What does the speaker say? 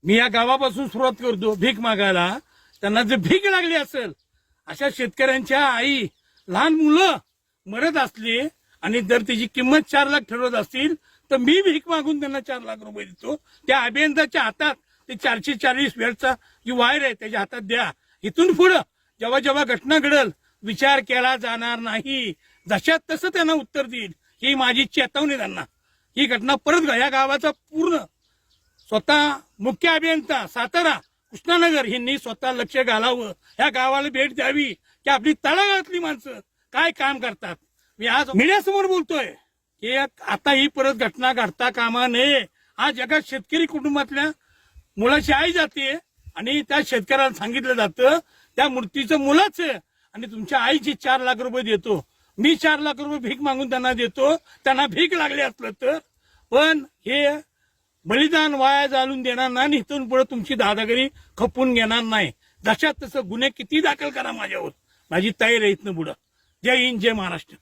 मी या गावापासून सुरुवात करतो भीक मागायला. त्यांना जर भीक लागली असेल, अशा शेतकऱ्यांच्या आई लहान मुलं मरत असली आणि जर त्याची किंमत 4 लाख ठरवत असतील, तर मी भीक मागून त्यांना 4 लाख रुपये देतो. त्या अभियंत्याच्या हातात ते 440 वेळचा जी वायर आहे त्याच्या हातात द्या. इथून पुढं जेव्हा जेव्हा घटना घडल विचार केला जाणार नाही. जशात तसं त्यांना उत्तर देईल, ही माझी चेतावणी त्यांना. ही घटना परत या गावाचा पूर्ण स्वतः मुख्य अभियंता सातारा कृष्णानगर यांनी स्वतः लक्ष घालावं, या गावाला भेट द्यावी की आपली तळागाळातली माणसं काय काम करतात. मी आज मीडियासमोर बोलतोय की आता ही परत घटना घडता कामा नये. आज जगात शेतकरी कुटुंबातल्या मुलाची आई जाते आणि त्या शेतकऱ्याला सांगितलं जातं त्या मूर्तीचं मुलाचं आणि तुमच्या आईची 4 लाख रुपये देतो. मी 4 लाख रुपये भीक मागून त्यांना देतो. त्यांना भीक लागली असलं तर, पण हे बलिदान वाया घालून देणार नाही. इथून पुढे तुमची दादागिरी खपून घेणार नाही. जशात तसं गुन्हे किती दाखल करा माझ्यावर, माझी तयारी आहे इथनं पुढं. जय हिंद, जय महाराष्ट्र.